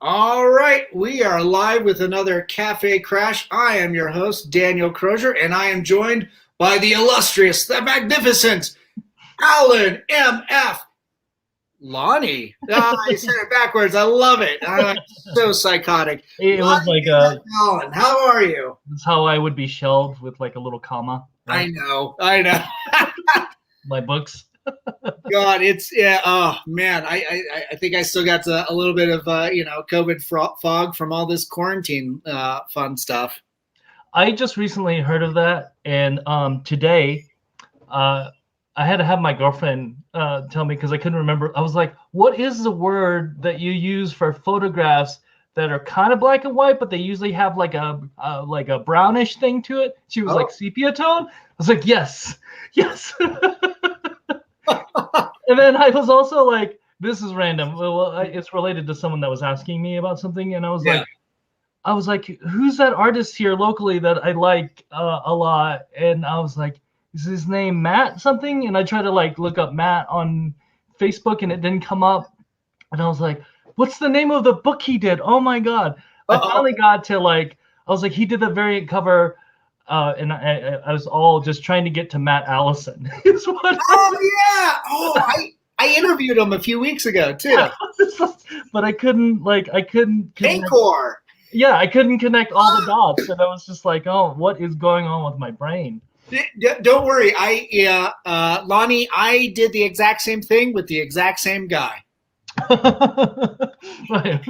All right, we are live with another Cafe Crash. I am your host, Daniel Crosier, and I am joined by the illustrious, the magnificent Alan M.F. Lonnie. I said it backwards. I love it. So psychotic. It was Lonnie like M.F. Allen, how are you? that's how I would be shelved with like a little comma, I right? know. I know. My books. God, it's yeah. Oh man, I think I still got a little bit of COVID fog from all this quarantine fun stuff. I just recently heard of that, and today uh, I had to have my girlfriend tell me because I couldn't remember. I was like, "What is the word that you use for photographs that are kind of black and white, but they usually have like a brownish thing to it?" She was like, Oh, "Sepia tone." I was like, "Yes, yes." And then I was also like, this is random. It's related to someone that was asking me about something, and yeah. I was like, who's that artist here locally that I like a lot? And I was like, is his name Matt something? And I tried to like look up Matt on Facebook, and it didn't come up. And I was like, what's the name of the book he did? Oh my god! I Uh-oh. finally got to like, I was like, he did the variant cover. And I was all just trying to get to Matt Allison. Is what Oh yeah. Oh, I interviewed him a few weeks ago too. yeah, but I couldn't connect. Ancor. Yeah, I couldn't connect all the dots, and I was just like, oh, what is going on with my brain? Don't worry. Lonnie, I did the exact same thing with the exact same guy. Right.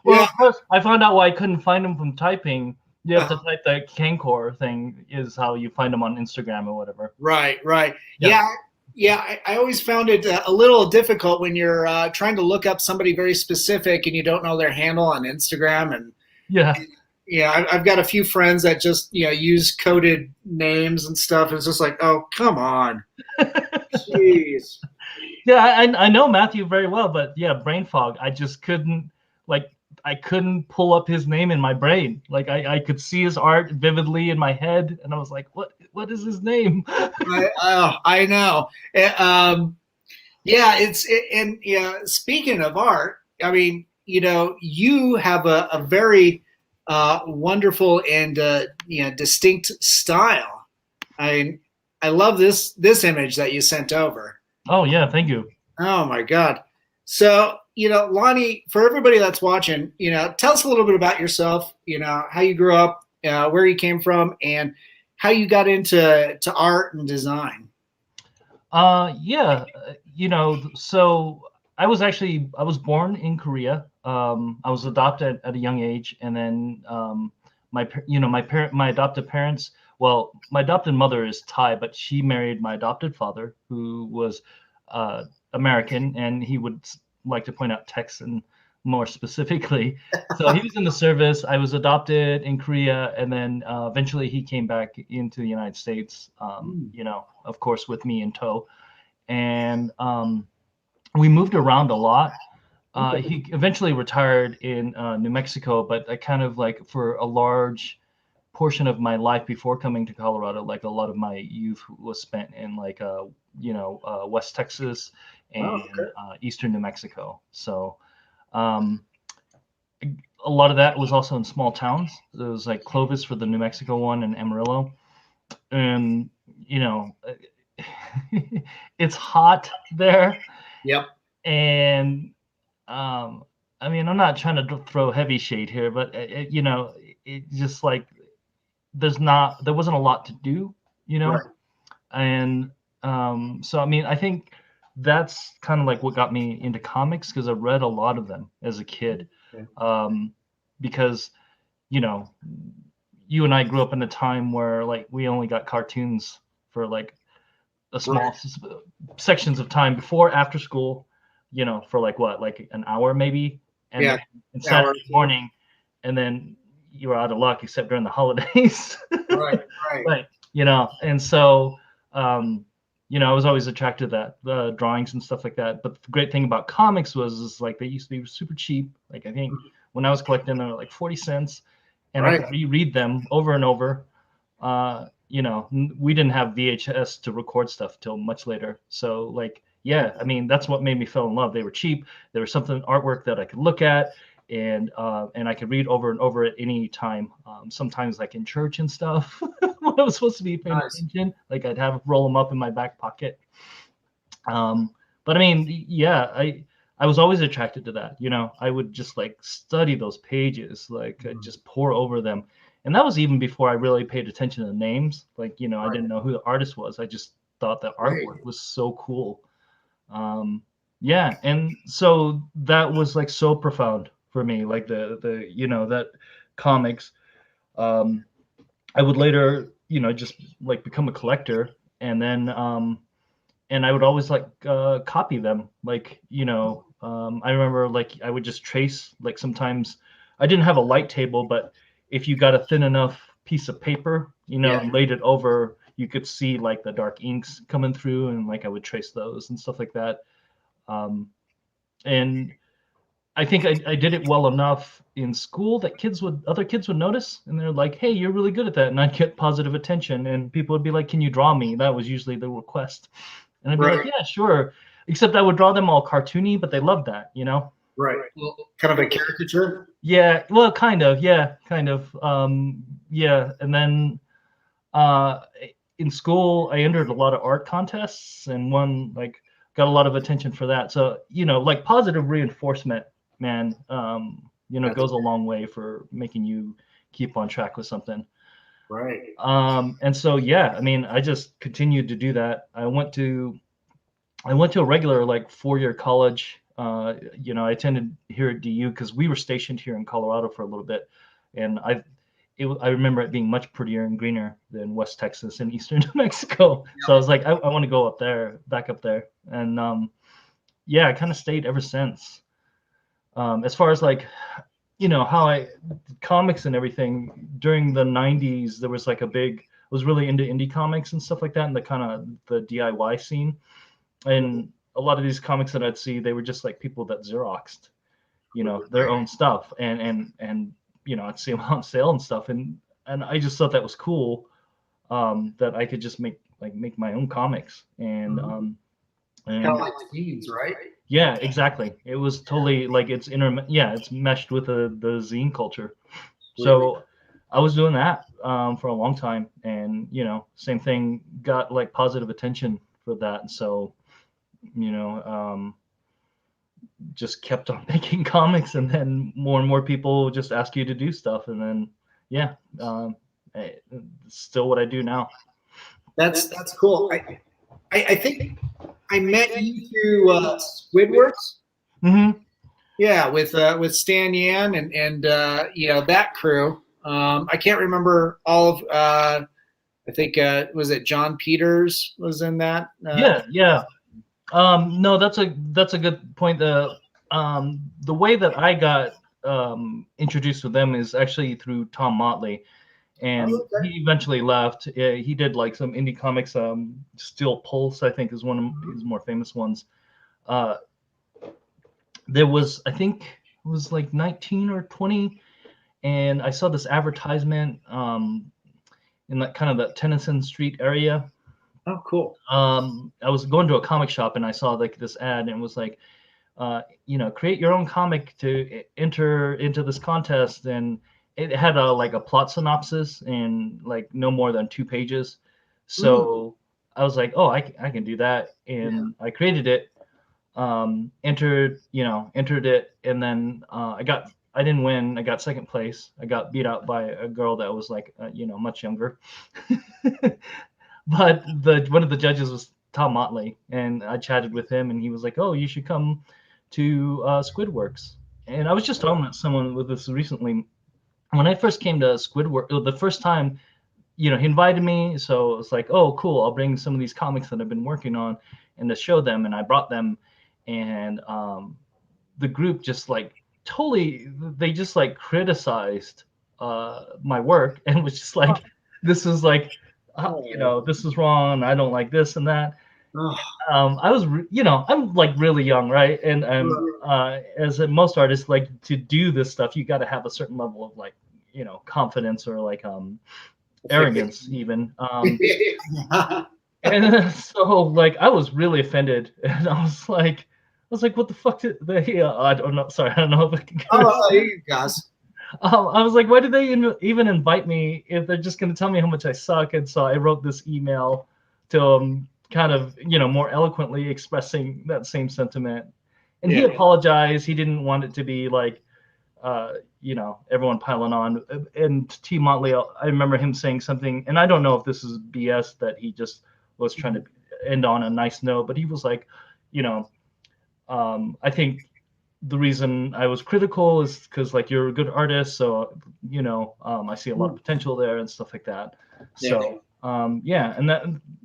Well, Yeah. of course, I found out why I couldn't find him from typing. You have to Uh, type the Cancor thing is how you find him on Instagram or whatever. right. Right. Yeah. Yeah. Yeah. I always found it a little difficult when you're trying to look up somebody very specific and you don't know their handle on Instagram. And Yeah. yeah, I've got a few friends that just use coded names and stuff. It's just like, oh, come on, jeez. Yeah, I know Matthew very well, but yeah, brain fog. I just couldn't like I couldn't pull up his name in my brain. Like I could see his art vividly in my head, and I was like, what is his name? I know. Yeah, and yeah. Speaking of art, I mean, you have a very wonderful and distinct style. I I love this image that you sent over. Oh yeah, thank you. Oh my God. So, Lonnie, for everybody that's watching, tell us a little bit about yourself, how you grew up, where you came from, and how you got into art and design. Yeah, so I was born in Korea. I was adopted at a young age, and then my adopted parents. Well, my adopted mother is Thai, but she married my adopted father, who was uh, American, and he would like to point out Texan more specifically. So he was in the service. I was adopted in Korea, and then eventually he came back into the United States. Mm. Of course, with me in tow, and we moved around a lot. Okay. He eventually retired in New Mexico, but I kind of like for a large portion of my life before coming to Colorado, like a lot of my youth was spent in like West Texas Oh, and okay. Eastern New Mexico. So um, a lot of that was also in small towns. It was like Clovis for the New Mexico one and Amarillo, and you know, it's hot there, Yep. and I mean, I'm not trying to throw heavy shade here, but it just like there wasn't a lot to do, you know, Right. and so I mean, I think that's kind of like what got me into comics because I read a lot of them as a kid, Okay. um, because you know, you and I grew up in a time where like we only got cartoons for like a small Right. sections of time before after school, for like what, like an hour maybe, and Yeah. then and Hour or Saturday two. morning, and then you were out of luck except during the holidays. Right. Right. Right. And so um I was always attracted to that, the drawings and stuff like that. But the great thing about comics was is like they used to be super cheap. Like I think when I was collecting them, they were like 40 cents, and I Right. could reread them over and over. We didn't have VHS to record stuff till much later. So like, yeah, I mean, that's what made me fall in love. They were cheap. There was something artwork that I could look at. and I could read over and over at any time. Sometimes like in church and stuff when I was supposed to be paying attention, like I'd roll them up in my back pocket. But I mean, yeah, I was always attracted to that. I would just like study those pages, like I'd just pour over them. And that was even before I really paid attention to the names. Like, I didn't know who the artist was. I just thought that artwork was so cool. Yeah, and so that was like so profound for me, like the that comics. I would later, just like become a collector, and then and I would always like copy them. Like, I remember like I would just trace, like sometimes I didn't have a light table, but if you got a thin enough piece of paper, and laid it over, you could see like the dark inks coming through, and like I would trace those and stuff like that. And I think I did it well enough in school that other kids would notice, and they're like, "Hey, you're really good at that," and I'd get positive attention, and people would be like, "Can you draw me?" That was usually the request, and I'd be like, "Yeah, sure." Except I would draw them all cartoony, but they loved that, Right. Well, kind of a caricature. Yeah. Well, kind of. Yeah. Kind of. Yeah. And then in school, I entered a lot of art contests, and got a lot of attention for that. So, like positive reinforcement, man, goes a long way for making you keep on track with something. Right. And so, yeah, I mean, I just continued to do that. I went to a regular like 4-year college. I attended here at DU because we were stationed here in Colorado for a little bit, and I remember it being much prettier and greener than West Texas and Eastern New Mexico. Yeah. So I was like, I want to go back up there, and yeah, I kind of stayed ever since. As far as like, how comics and everything during the 90s, there was like I was really into indie comics and stuff like that, and the kind of the DIY scene. And a lot of these comics that I'd see, they were just like people that Xeroxed, their own stuff, and I'd see them on sale and stuff, and I just thought that was cool, that I could just make my own comics, and kind of like zines, right? Yeah, exactly. It was totally like it's meshed with the zine culture. So I was doing that for a long time, and same thing, got like positive attention for that. So just kept on making comics, and then more and more people just ask you to do stuff, and then it's still what I do now. That's cool. I think I met you through Squidworks. Mm-hmm. Yeah, with Stan Yan and that crew. I can't remember all of. I think was it John Peters was in that? Yeah. No, that's a good point. The way that I got introduced with them is actually through Tom Motley, and he eventually left. He did like some indie comics. Steel Pulse, I think, is one of his more famous ones. There was, I think, it was like 19 or 20, and I saw this advertisement in that kind of that Tennyson Street area. Oh, cool. I was going to a comic shop, and I saw like this ad, and it was like, create your own comic to enter into this contest, and it had a plot synopsis in like no more than 2 pages. So I was like, oh, I can do that, and I created it, entered it, and then I didn't win. I got second place. I got beat out by a girl that was like much younger. But one of the judges was Tom Motley, and I chatted with him, and he was like, "Oh, you should come to Squidworks." And I was just talking to someone with this recently. When I first came to Squidworks, the first time, he invited me, so it was like, "Oh, cool! I'll bring some of these comics that I've been working on, and to show them." And I brought them, and the group just like they just like criticized my work, and was just like, "This is like." This is wrong. I don't like this and that. I was, I'm like really young, right? And as most artists, like to do this stuff, you got to have a certain level of like, confidence or like arrogance even. And so like I was really offended, and I was like, was like, what the fuck did they? I don't know. Sorry, I don't know if I can. Oh, you guys. I was like, why did they even invite me if they're just going to tell me how much I suck? And so I wrote this email to them, kind of, more eloquently expressing that same sentiment. And he apologized. He didn't want it to be like, everyone piling on. And T. Motley, I remember him saying something, and I don't know if this is BS that he just was trying to end on a nice note, but he was like, I think the reason I was critical is because like you're a good artist, so I see a lot of potential there and stuff like that. So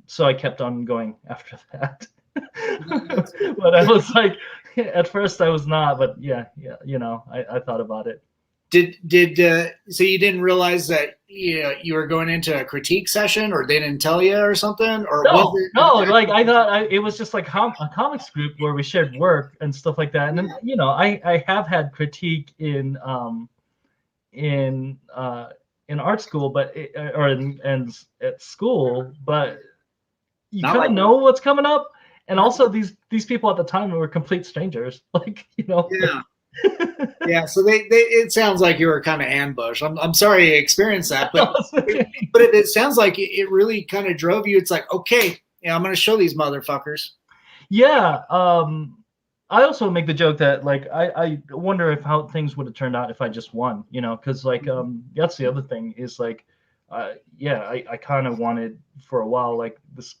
so I kept on going after that. But I was like, at first I was not, but I thought about it. So you didn't realize that you were going into a critique session, or they didn't tell you or something, or no, like I thought it was just like a comics group where we shared work and stuff like that. And then I have had critique in art school, but at school, but you kind of know what's coming up. And also these people at the time were complete strangers, like Yeah. Yeah, so it sounds like you were kind of ambushed. I'm sorry you experienced that, but it sounds like it really kind of drove you. It's like, okay, I'm going to show these motherfuckers. Yeah. I also make the joke that like I wonder if how things would have turned out if I just won, because like that's the other thing is like, I kind of wanted for a while like this,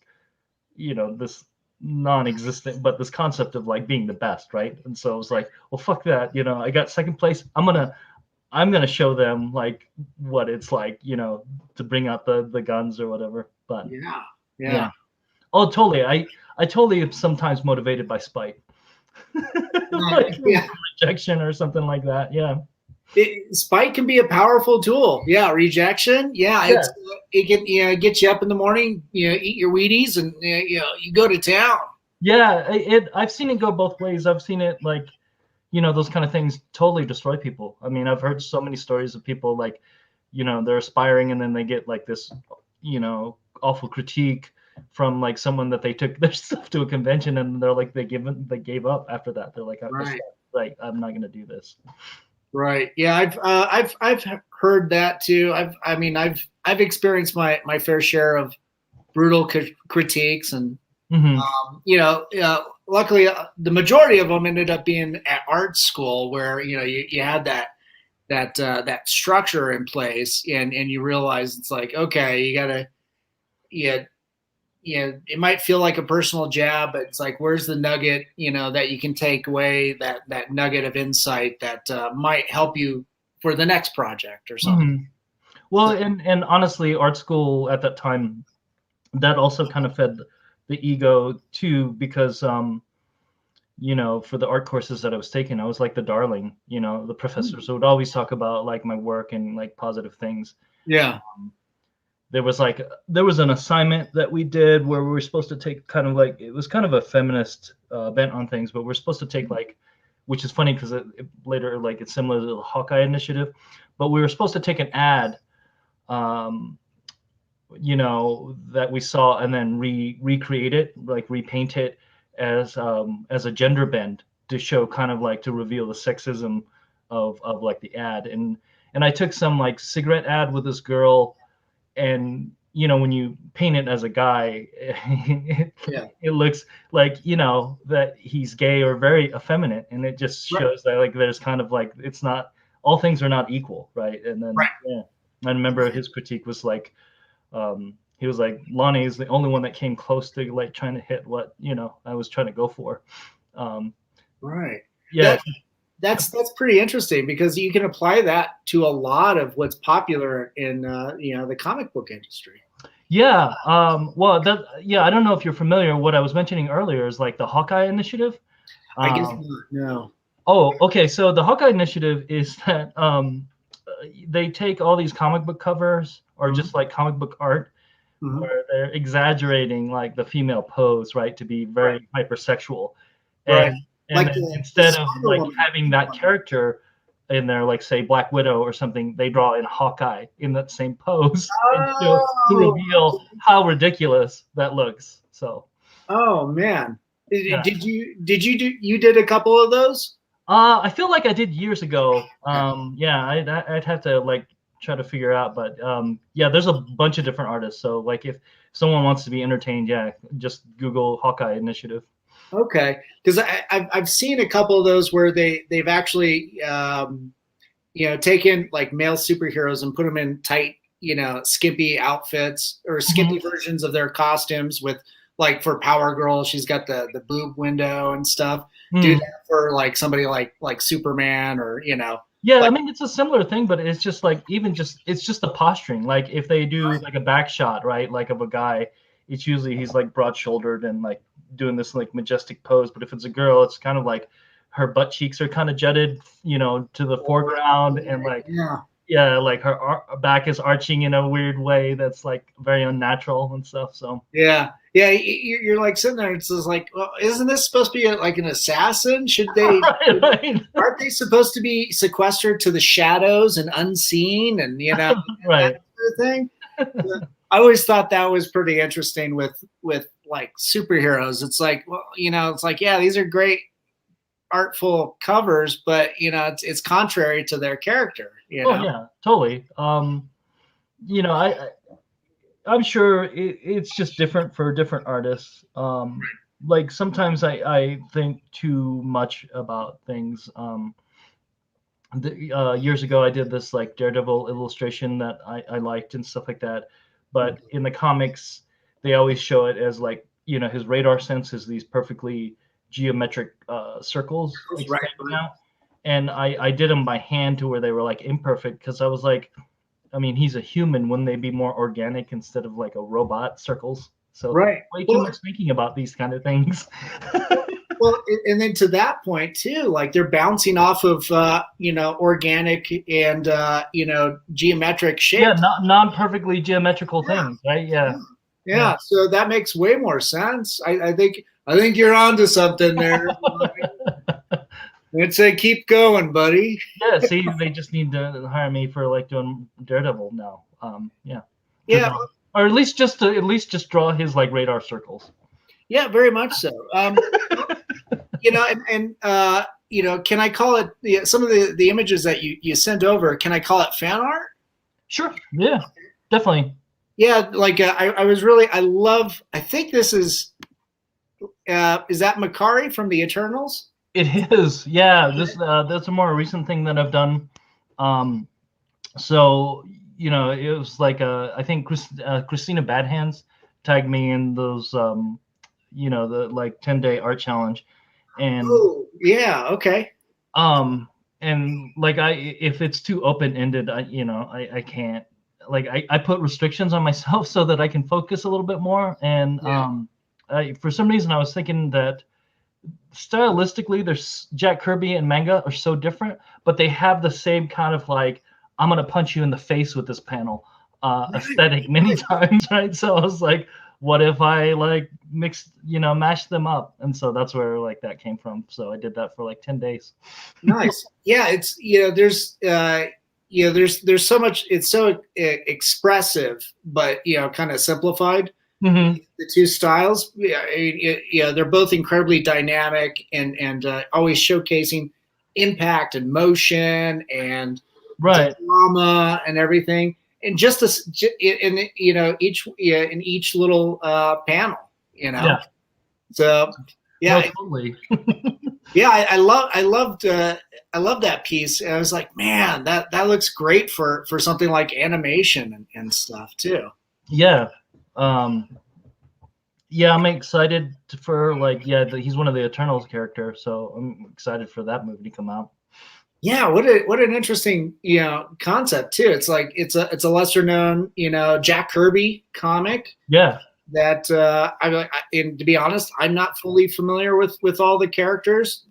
this non-existent, but this concept of like being the best, right? And so I was like, well, fuck that, I got second place. I'm gonna show them like what it's like, to bring out the guns or whatever. But yeah. Oh, totally. I totally am sometimes motivated by spite. Like rejection or something like that. Yeah. Spite can be a powerful tool. Yeah, rejection. Yeah, it can get you up in the morning. Eat your Wheaties and you go to town. Yeah, I've seen it go both ways. I've seen it like, those kind of things totally destroy people. I mean, I've heard so many stories of people like, they're aspiring and then they get like this, awful critique from like someone that they took their stuff to a convention and they're like they gave up after that. They're like, I'm not gonna do this. Right. Yeah, I've heard that too. I've experienced my fair share of brutal critiques, and luckily the majority of them ended up being at art school, where you had that structure in place, and you realize it's like, okay, you gotta it might feel like a personal jab, but it's like, where's the nugget, that you can take away, that nugget of insight that might help you for the next project or something. Well, and honestly, art school at that time, that also kind of fed the ego too, because, for the art courses that I was taking, I was like the darling, the professors would always talk about like my work and like positive things. Yeah. There was an assignment that we did where we were supposed to take kind of like, it was kind of a feminist bent on things, but we're supposed to take like, which is funny because later, like it's similar to the Hawkeye initiative, but we were supposed to take an ad, that we saw and then recreate it, like repaint it as a gender bend to show kind of like to reveal the sexism of like the ad. And I took some like cigarette ad with this girl, and when you paint it as a guy, it looks like that he's gay or very effeminate, and it just shows that like there's kind of like, it's not, all things are not equal, right? And then I remember his critique was like, he was like, Lonnie is the only one that came close to like trying to hit what I was trying to go for. Right. Yeah. That's pretty interesting, because you can apply that to a lot of what's popular in the comic book industry. Yeah. Well, I don't know if you're familiar. What I was mentioning earlier is like the Hawkeye initiative. I guess not. No. Oh, okay. So the Hawkeye initiative is that they take all these comic book covers or just like comic book art, where they're exaggerating like the female pose, right, to be very hypersexual, and like instead of like having that character in there, like say Black Widow or something, they draw in Hawkeye in that same pose to reveal how ridiculous that looks. So. Oh man. Yeah. You did a couple of those? I feel like I did years ago. Yeah, I'd have to like try to figure out, but yeah, there's a bunch of different artists. So like if someone wants to be entertained, yeah, just Google Hawkeye Initiative. Okay, because I've seen a couple of those where they've actually taken like male superheroes and put them in tight, skimpy outfits or skimpy versions of their costumes with like for Power Girl, she's got the boob window and stuff. Do that for like somebody like Superman or Yeah, I like mean it's a similar thing, but it's just like it's just the posturing. Like if they do like a back shot, right, like of a guy, it's usually he's like broad shouldered and like doing this like majestic pose. But if it's a girl, it's kind of like her butt cheeks are kind of jutted, to the foreground, and like like her back is arching in a weird way that's like very unnatural and stuff. So yeah. You're like sitting there. It's just like, well, isn't this supposed to be like an assassin? Should they? right. Aren't they supposed to be sequestered to the shadows and unseen? And right. that sort of thing. I always thought that was pretty interesting with like superheroes. It's like, well, it's like, yeah, these are great artful covers, but it's contrary to their character. Oh yeah, totally. I'm sure it's just different for different artists. Like sometimes I think too much about things. Years ago, I did this like Daredevil illustration that I liked and stuff like that. But in the comics, they always show it as like, his radar sense is these perfectly geometric circles. Right. Out. And I did them by hand to where they were like imperfect because I was like, I mean, he's a human. Wouldn't they be more organic instead of like a robot circles? So way too much thinking about these kind of things. Well, and then to that point too, like they're bouncing off of organic and geometric shapes. Yeah, non-perfectly geometrical things, right? Yeah. So that makes way more sense. I think you're onto something there. I'd say keep going, buddy. Yeah, see, they just need to hire me for like doing Daredevil now. Yeah. Or at least just draw his like radar circles. Yeah, very much so. Can I call it some of the images that you sent over? Can I call it fan art? Sure. Yeah, definitely. Yeah, like I think this is that Makari from the Eternals? It is. Yeah, that's a more recent thing that I've done. So it was like I think Christina Badhands tagged me in those the like 10-day art challenge, and okay. And like if it's too open ended, I can't, like I put restrictions on myself so that I can focus a little bit more. And for some reason I was thinking that stylistically there's Jack Kirby and manga are so different, but they have the same kind of like I'm gonna punch you in the face with this panel aesthetic many times, right? So I was like, what if I like mash them up? And so that's where like that came from. So I did that for like 10 days. Nice. Yeah, it's there's so much. It's so expressive, but kind of simplified. Mm-hmm. The two styles, they're both incredibly dynamic and always showcasing impact and motion and drama and everything. And just in each little panel, Yeah. So yeah, no, totally. yeah, I loved that piece. And I was like, man, that looks great for something like animation and stuff too. Yeah. Yeah, I'm excited for like he's one of the Eternals character, so I'm excited for that movie to come out. Yeah, what an interesting concept too. It's like it's a lesser known Jack Kirby comic. Yeah. That and to be honest, I'm not fully familiar with all the characters.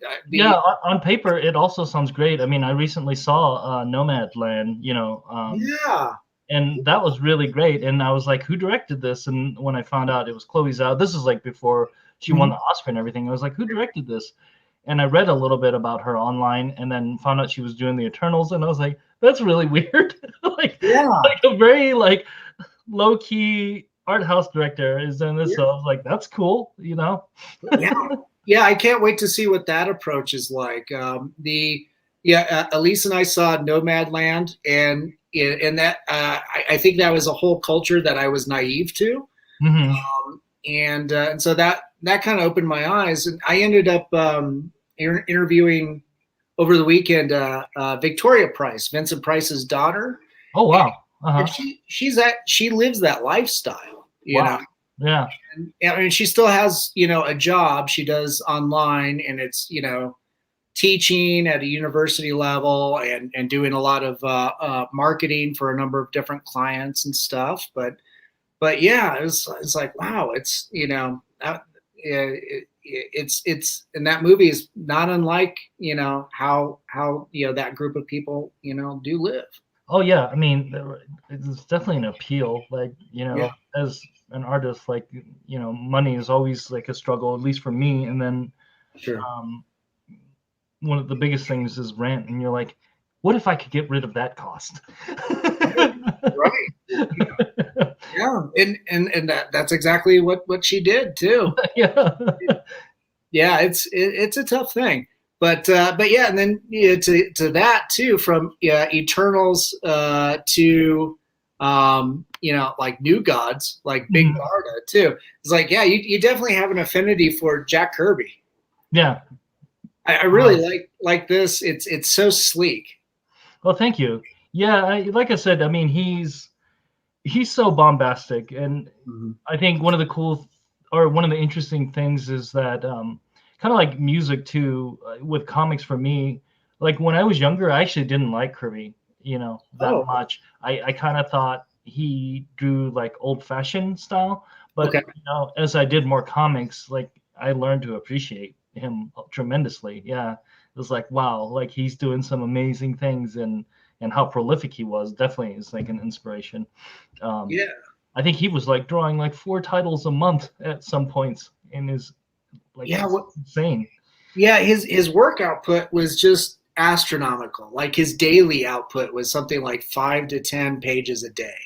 On paper it also sounds great. I mean, I recently saw Nomadland, and that was really great. And I was like, who directed this? And when I found out it was Chloe Zhao, this is like before she won the Oscar and everything. I was like, who directed this? And I read a little bit about her online and then found out she was doing the Eternals. And I was like, that's really weird. like a very like low key art house director is doing this. So I was like, that's cool, Yeah. Yeah, I can't wait to see what that approach is like. Elise and I saw Nomadland, and that I think that was a whole culture that I was naive to, Hmm. and so that kind of opened my eyes, and I ended up interviewing over the weekend Victoria Price, Vincent Price's daughter, Oh and, wow. Uh-huh. she lives that lifestyle, you know. Wow. Yeah. And I mean, she still has, a job she does online, and it's, teaching at a university level, and doing a lot of marketing for a number of different clients and stuff. But yeah, it's like, wow, it's, it's and that movie is not unlike, how that group of people, do live. Oh yeah. I mean, it's definitely an appeal. Like, Yeah, as an artist, like, money is always like a struggle, at least for me. And then sure. um, one of the biggest things is rent, and you're like, what if I could get rid of that cost? Right, right. Yeah, and that's exactly what she did too. Yeah. Yeah, it's a tough thing, but yeah, and then to that too, from Eternals to like New Gods, like Big Mhm. Barda too. It's like, yeah, you definitely have an affinity for Jack Kirby. Yeah. I really like this. It's so sleek. Well, thank you. Yeah, like I said, I mean, he's so bombastic, and Mhm. I think one of the interesting things is that kind of like music too, with comics for me. Like when I was younger, I actually didn't like Kirby, that Oh, much. I kind of thought he drew like old-fashioned style, but okay. as I did more comics, like I learned to appreciate him tremendously. Yeah, it was like, wow, like he's doing some amazing things, and how prolific he was definitely is like an inspiration. Um, Yeah, I think he was like drawing like 4 titles a month at some points in his like yeah. it's insane. Yeah, his work output was just astronomical. Like his daily output was something like 5 to 10 pages a day.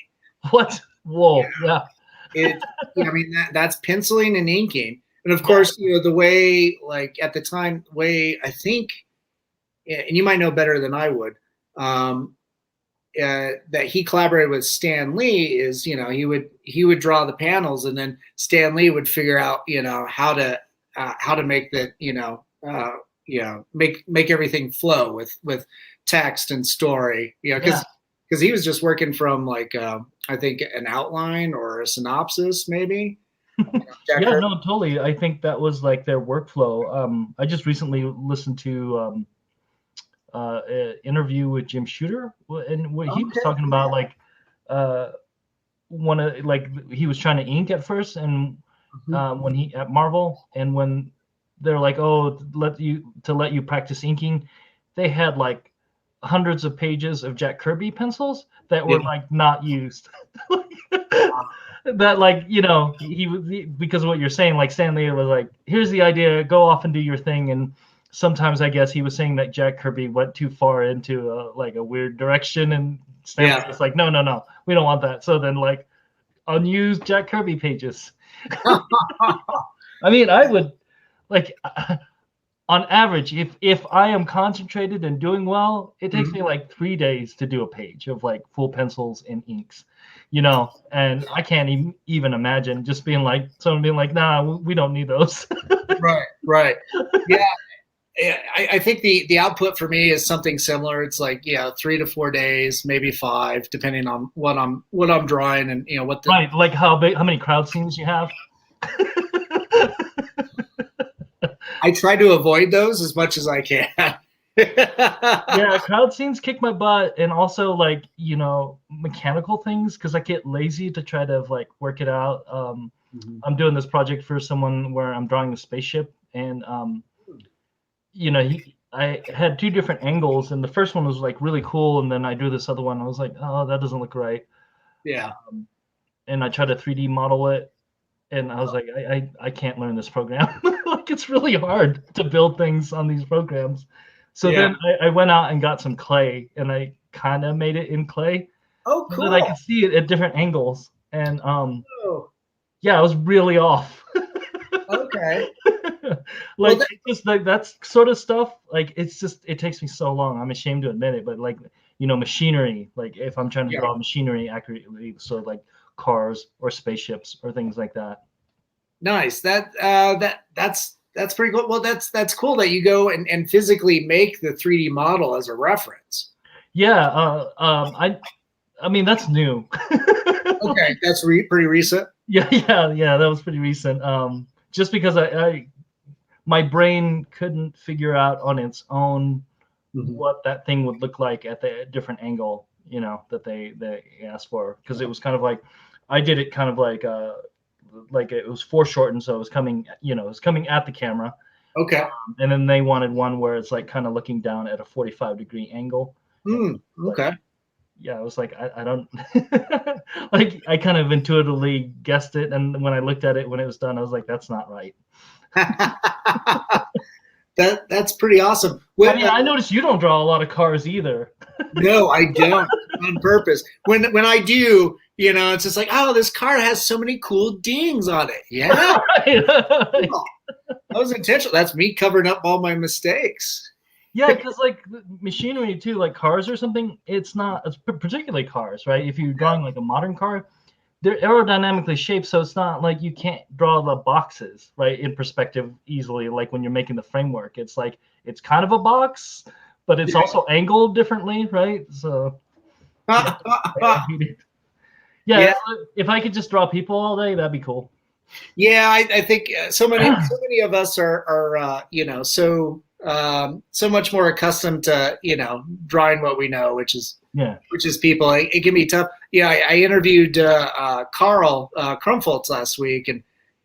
What? Whoa, yeah, It, I mean, that's penciling and inking, and of yeah. course, the way, like at the time, way I think, and you might know better than I would, um, that he collaborated with Stan Lee is, he would draw the panels, and then Stan Lee would figure out, how to make the, make everything flow with text and story, Yeah. because he was just working from like I think an outline or a synopsis maybe. Jack Yeah, Kirby. no, totally. I think that was like their workflow. I just recently listened to an interview with Jim Shooter, and what he was Okay. talking about, like, uh, one of like he was trying to ink at first, and Mhm. when he at Marvel, and when they're like, oh, let you practice inking, they had like hundreds of pages of Jack Kirby pencils that Yeah. were like not used. That like he was because of what you're saying, like Stanley was like, here's the idea, go off and do your thing. And sometimes I guess he was saying that Jack Kirby went too far into like a weird direction, and Stanley Yeah. was like, no, no, no, we don't want that. So then like unused Jack Kirby pages. I mean, I would like on average, if I am concentrated and doing well, it takes Mhm. me like 3 days to do a page of like full pencils and inks, and I can't even imagine just being like someone being like, nah, we don't need those. Right. Right. Yeah. Yeah, I think the output for me is something similar. It's like, 3 to 4 days, maybe five, depending on what I'm drawing, and what the. Right, like how many crowd scenes you have. I try to avoid those as much as I can. Yeah, crowd scenes kick my butt, and also like mechanical things because I get lazy to try to like work it out. Mhm. I'm doing this project for someone where I'm drawing a spaceship, and I had two different angles, and the first one was like really cool, and then I drew this other one. I was like, oh, that doesn't look right, Yeah. and I tried to 3D model it, and I was like, I can't learn this program. Like it's really hard to build things on these programs. So Yeah. then I went out and got some clay, and I kind of made it in clay Oh, so that I cool. could see it at different angles, and Oh, yeah, I was really off. okay. Okay. Like it's just like that's sort of stuff. Like it's just it takes me so long. I'm ashamed to admit it, but like machinery. Like if I'm trying to draw machinery accurately, so like cars or spaceships or things like that. Nice. That's pretty cool. Well, that's cool that you go and physically make the 3D model as a reference. Yeah. I mean that's new. Okay, that's pretty recent. Yeah. That was pretty recent. Just because my brain couldn't figure out on its own what that thing would look like at the different angle, that they asked for, because it was kind of like I did it kind of like it was foreshortened, so it was coming at the camera. Okay. And then they wanted one where it's like kind of looking down at a 45-degree angle. Okay. Yeah, I was like, I don't like I kind of intuitively guessed it, and when I looked at it when it was done, I was like, that's not right. That's pretty awesome. I mean, I noticed you don't draw a lot of cars either. No, I don't, on purpose. When I do, it's just like, oh, this car has so many cool dings on it. Yeah. Cool. That was intentional. That's me covering up all my mistakes. Yeah, because like machinery too, like cars or something, it's particularly cars, right? If you're drawing like a modern car, they're aerodynamically shaped, so it's not like you can't draw the boxes, right, in perspective easily. Like when you're making the framework, it's like it's kind of a box, but it's also angled differently, right? So yeah, if I could just draw people all day, that'd be cool. Yeah, I think so many of us are so much more accustomed to drawing what we know, which is people. It can be tough. Yeah, I interviewed Carl Krumfoltz last week,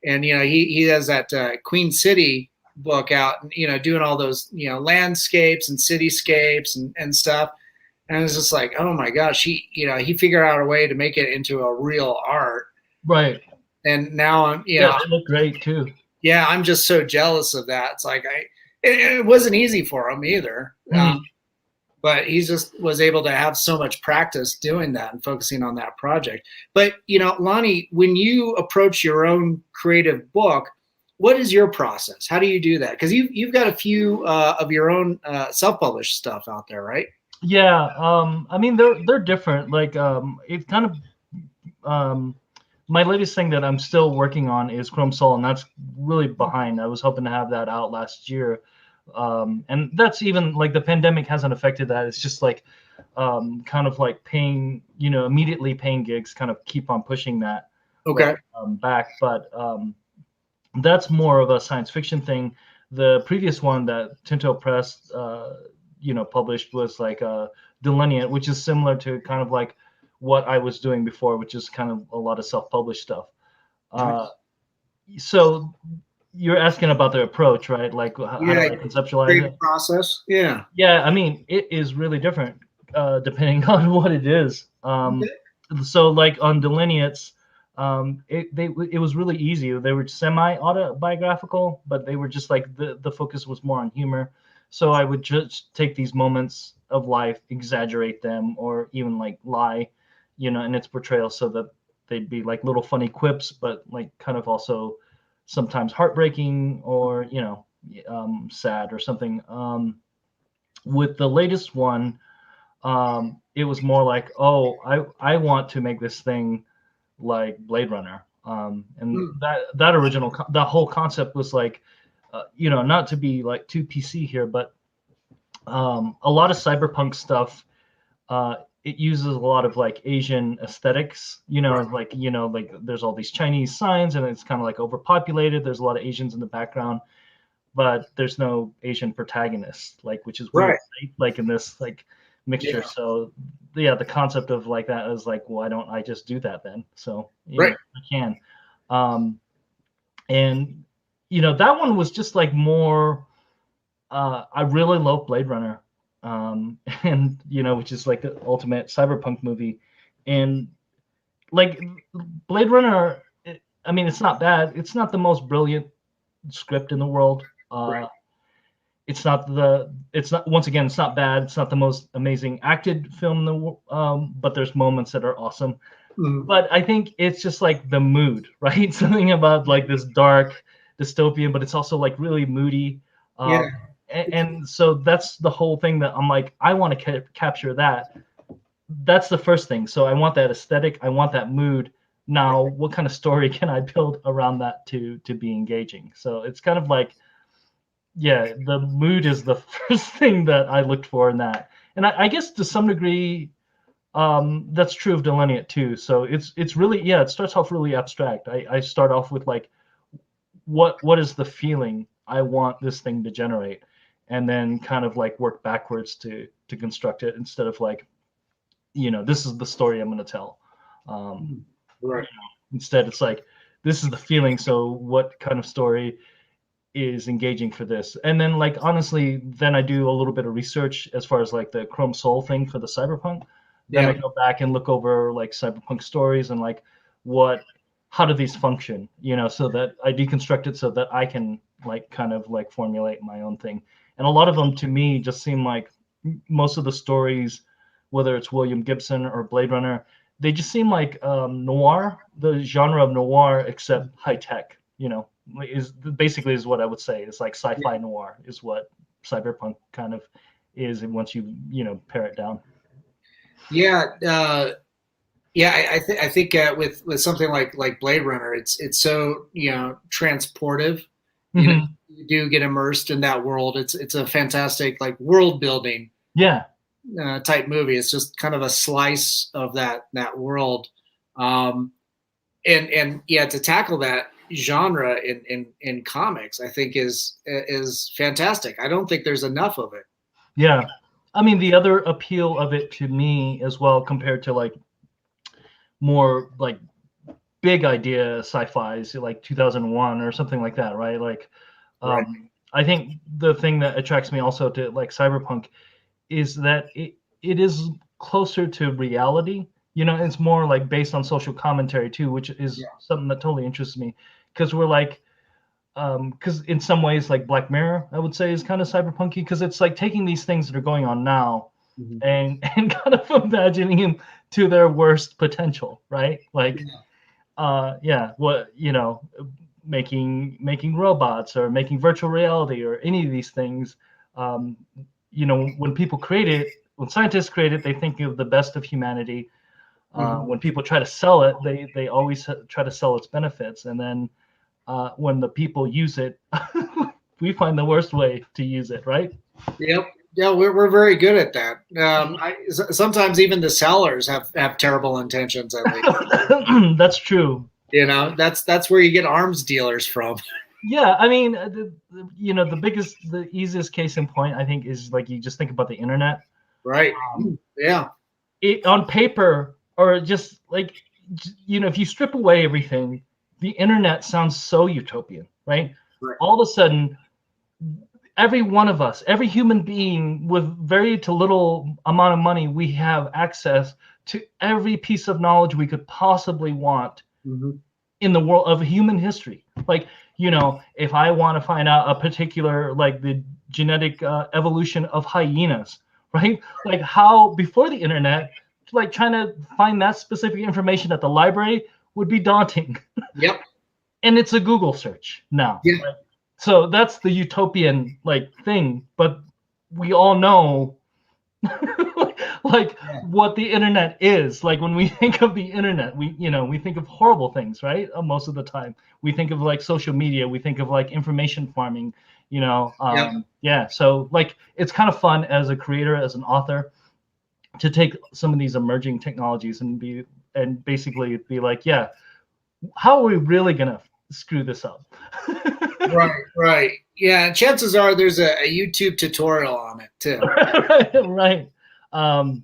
and he has that Queen City book out, and doing all those landscapes and cityscapes and stuff. And it's just like, oh my gosh, he figured out a way to make it into a real art. Right. And now I'm they look great too. Yeah, I'm just so jealous of that. It's like it wasn't easy for him either. But he just was able to have so much practice doing that and focusing on that project. But Lonnie, when you approach your own creative book, what is your process? How do you do that? Because you've got a few of your own self-published stuff out there, right? Yeah, I mean they're different. Like it's kind of my latest thing that I'm still working on is Chrome Soul, and that's really behind. I was hoping to have that out last year. And that's even like the pandemic hasn't affected that. It's just like kind of like paying, immediately paying gigs kind of keep on pushing that back. But that's more of a science fiction thing. The previous one that Tinto Press, published was like Delineate, which is similar to kind of like what I was doing before, which is kind of a lot of self-published stuff. So you're asking about the approach, right? Like how do I conceptualize it? Process. Yeah. Yeah, I mean, it is really different depending on what it is. So like on Delineates, it was really easy. They were semi-autobiographical, but they were just like the focus was more on humor. So I would just take these moments of life, exaggerate them, or even like lie, in its portrayal, so that they'd be like little funny quips, but like kind of also sometimes heartbreaking or sad or something. With the latest one, it was more like, I want to make this thing like Blade Runner, and that original the whole concept was like, not to be like too PC here, but a lot of cyberpunk stuff. It uses a lot of like Asian aesthetics, like there's all these Chinese signs and it's kind of like overpopulated. There's a lot of Asians in the background, but there's no Asian protagonist, like, which is weird, right? Like in this like mixture. Yeah. So yeah, the concept of like that is like, why don't I just do that then? So I can. And that one was just like more, I really love Blade Runner. And which is like the ultimate cyberpunk movie, and like Blade Runner, I mean, it's not bad. It's not the most brilliant script in the world. It's not once again, it's not bad. It's not the most amazing acted film in the world, but there's moments that are awesome. But I think it's just like the mood, right? Something about like this dark, dystopian, but it's also like really moody. Yeah. And so that's the whole thing that I'm like, I want to capture that. That's the first thing. So I want that aesthetic. I want that mood. Now, what kind of story can I build around that to be engaging? So it's kind of like, yeah, the mood is the first thing that I looked for in that. And I guess to some degree, that's true of Delineate too. So it's really, yeah, it starts off really abstract. I start off with like, what is the feeling I want this thing to generate, and then kind of like work backwards to construct it, instead of like, this is the story I'm going to tell. Right. Instead, it's like, this is the feeling. So what kind of story is engaging for this? And then like, honestly, then I do a little bit of research as far as like the Chrome Soul thing for the cyberpunk. Then I go back and look over like cyberpunk stories and like how do these function, so that I deconstruct it so that I can like kind of like formulate my own thing. And a lot of them to me just seem like, most of the stories, whether it's William Gibson or Blade Runner, they just seem like noir, the genre of noir, except high tech, is basically what I would say. It's like sci-fi noir is what cyberpunk kind of is, and once you pare it down. Yeah, I think with something like Blade Runner, it's so transportive. Mm-hmm. You do get immersed in that world. It's a fantastic like world building. Yeah. Type movie. It's just kind of a slice of that world, and to tackle that genre in comics, I think is fantastic. I don't think there's enough of it. Yeah, I mean, the other appeal of it to me as well, compared to like more like big idea sci-fis like 2001 or something like that, right? Like, Right. I think the thing that attracts me also to like cyberpunk is that it is closer to reality. It's more like based on social commentary too, which is something that totally interests me, because we're like, because in some ways like Black Mirror, I would say, is kind of cyberpunky, because it's like taking these things that are going on now and kind of imagining them to their worst potential, right? Like, making robots or making virtual reality or any of these things. When people create it, when scientists create it, they think of the best of humanity. When people try to sell it, they always try to sell its benefits. And then when the people use it, we find the worst way to use it, right? Yep. Yeah, we're very good at that. Sometimes even the sellers have terrible intentions. I think that's true. That's where you get arms dealers from. Yeah, I mean, the easiest case in point, I think, is like, you just think about the internet. Right. Yeah. On paper, or just like, if you strip away everything, the internet sounds so utopian, right? All of a sudden, every one of us, every human being with very to little amount of money, we have access to every piece of knowledge we could possibly want in the world of human history. Like, if I want to find out a particular, like the genetic evolution of hyenas, right? Like, how before the internet, like trying to find that specific information at the library would be daunting. Yep. And it's a Google search now. Yeah. Right? So that's the utopian like thing, but we all know what the internet is. Like, when we think of the internet, we think of horrible things, right? Most of the time we think of like social media, we think of like information farming, so like, it's kind of fun as a creator, as an author, to take some of these emerging technologies and basically be like, how are we really gonna screw this up? Right. Yeah, chances are there's a YouTube tutorial on it too. Right. And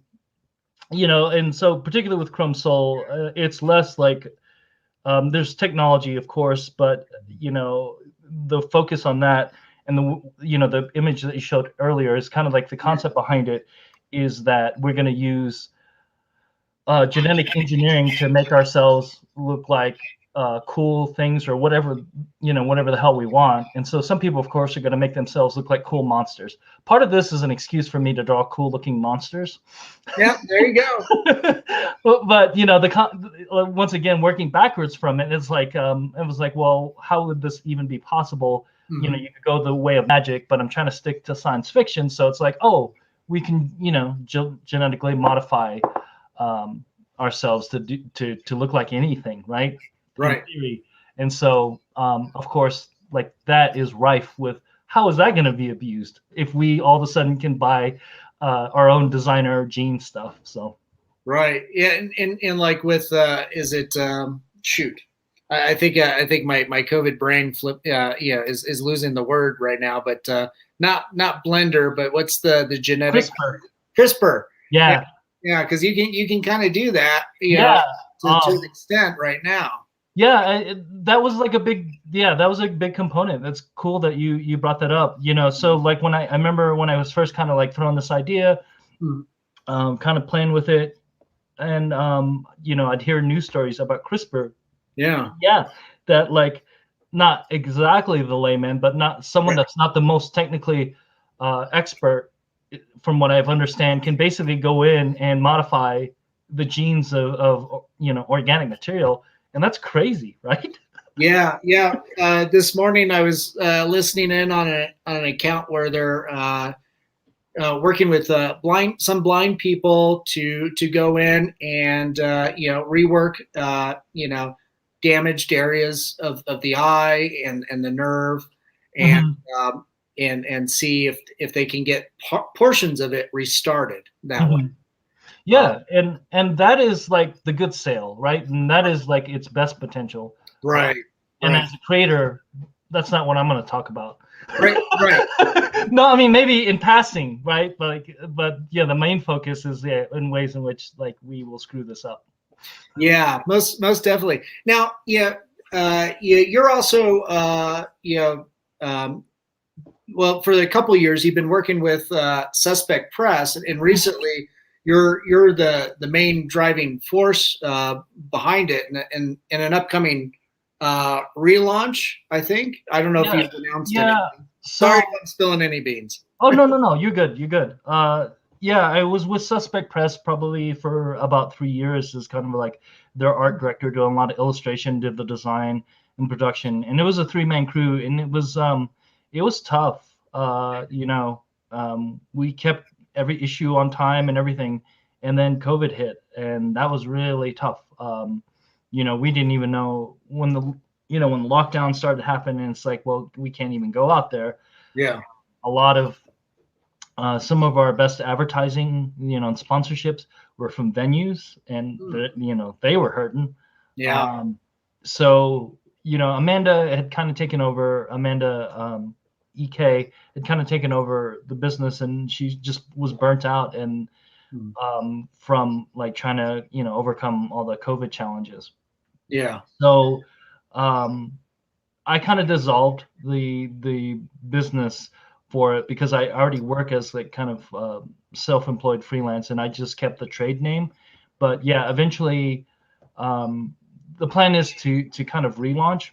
so particularly with Chrome Soul, it's less like, there's technology, of course, but the focus on that, and the image that you showed earlier is kind of like the concept behind it is that we're going to use genetic engineering to make ourselves look like cool things or whatever, whatever the hell we want. And so some people, of course, are going to make themselves look like cool monsters. Part of this is an excuse for me to draw cool looking monsters. Yeah, there you go. but once again, working backwards from it, it's like it was like, well, how would this even be possible? Mm-hmm. You could go the way of magic, but I'm trying to stick to science fiction. So it's like, oh, we can, genetically modify ourselves to look like anything, right? Right. In theory. And so, of course, like that is rife with how is that going to be abused if we all of a sudden can buy our own designer gene stuff? So. Right. Yeah. And like with, is it, shoot, I think my COVID brain is losing the word right now, but not blender, but what's the genetic CRISPR. Yeah. Yeah. Cause you can kind of do that, to an extent right now. Yeah, that was like that was a big component. That's cool that you brought that up. So like when I remember when I was first kind of like throwing this idea, kind of playing with it, and I'd hear news stories about CRISPR. Yeah. That like not exactly the layman, but not someone that's not the most technically expert, from what I've understand, can basically go in and modify the genes of organic material. And that's crazy, right? Yeah. This morning I was listening in on an account where they're working with some blind people to go in and rework damaged areas of the eye and the nerve, and and see if they can get portions of it restarted that way. Yeah, and that is like the good sale, right? And that is like its best potential. Right. And as a creator, that's not what I'm going to talk about. Right. No, I mean maybe in passing, right? But yeah, the main focus is in ways in which like we will screw this up. Yeah, most definitely. Now, you're also well, for a couple of years you've been working with Suspect Press, and recently you're the main driving force behind it, and an upcoming relaunch. I think, I don't know if you've announced anything. Sorry if I'm spilling any beans. Oh no, you're good. I was with Suspect Press probably for about 3 years as kind of like their art director, doing a lot of illustration, did the design and production, and it was a 3-man crew, and it was tough. We kept every issue on time and everything, and then COVID hit, and that was really tough. We didn't even know when the lockdown started to happen, and it's like, well, we can't even go out there. Yeah. A lot of some of our best advertising, and sponsorships were from venues, and they were hurting. Yeah. So Amanda had kind of taken over. EK had kind of taken over the business, and she just was burnt out and from like trying to overcome all the COVID challenges. Yeah. So I kind of dissolved the business for it because I already work as like kind of self-employed freelance, and I just kept the trade name. But yeah, eventually the plan is to kind of relaunch.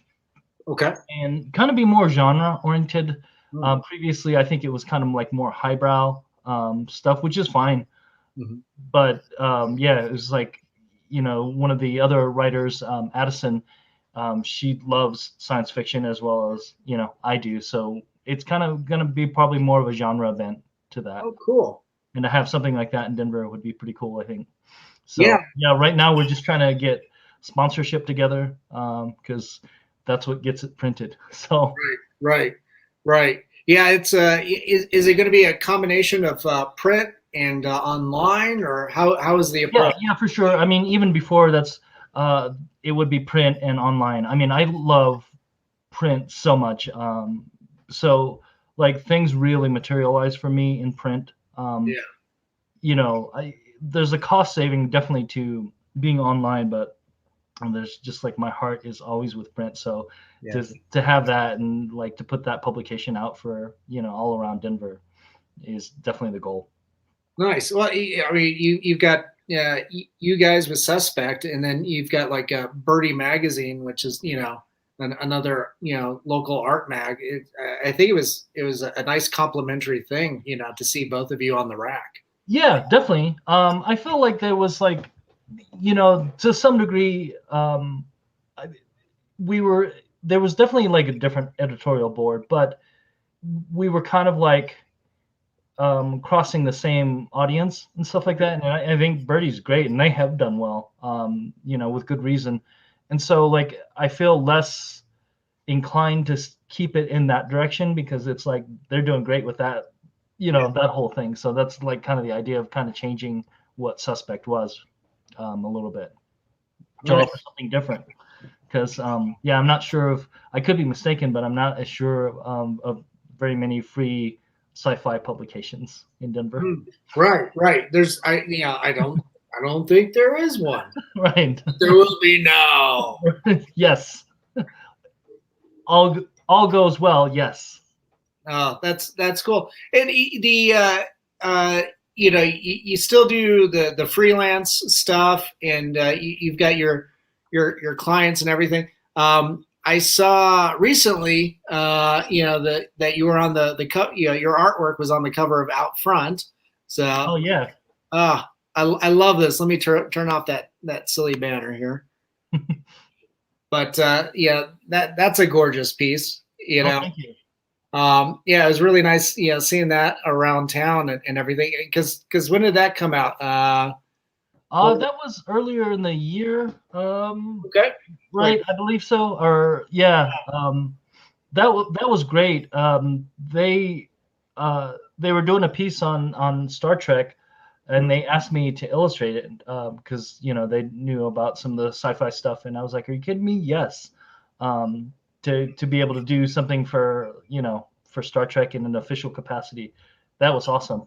Okay. And kind of be more genre oriented. Previously, I think it was kind of like more highbrow stuff, which is fine. But it was like, one of the other writers, Addison, she loves science fiction as well as, I do. So it's kind of going to be probably more of a genre event to that. Oh, cool. And to have something like that in Denver would be pretty cool, I think. So yeah, right now we're just trying to get sponsorship together because that's what gets it printed. So right. Yeah, it's is it going to be a combination of print and online, or how is the approach? Yeah, for sure. I mean, even before that's it would be print and online. I mean, I love print so much. So like things really materialize for me in print. There's a cost saving definitely to being online, but there's just like my heart is always with print. So to have that and like to put that publication out for all around Denver is definitely the goal. Nice. Well, I mean, you've got you guys with Suspect, and then you've got like a Birdie Magazine, which is another local art mag. I think it was a nice complimentary thing, to see both of you on the rack. Yeah, definitely. I feel like there was like, to some degree, there was definitely like a different editorial board, but we were kind of like crossing the same audience and stuff like that. And I think Birdie's great, and they have done well, with good reason. And so like I feel less inclined to keep it in that direction, because it's like they're doing great with that, that whole thing. So that's like kind of the idea of kind of changing what Suspect was a little bit, to offer something different. Because I'm not sure if I could be mistaken, but I'm not as sure of very many free sci-fi publications in Denver. Right. I don't think there is one. Right. There will be now. Yes. All goes well. Yes. Oh, that's cool. And you still do the freelance stuff, and you've got your clients and everything. I saw recently, that you were on your artwork was on the cover of Out Front. So, oh yeah, I love this. Let me turn off that silly banner here. But that's a gorgeous piece. Thank you. It was really nice, seeing that around town and everything. Because when did that come out? That was earlier in the year. Okay. Right, I believe so. Or yeah, that was great. They were doing a piece on Star Trek, and they asked me to illustrate it because they knew about some of the sci-fi stuff, and I was like, "Are you kidding me?" Yes. To be able to do something for Star Trek in an official capacity, that was awesome.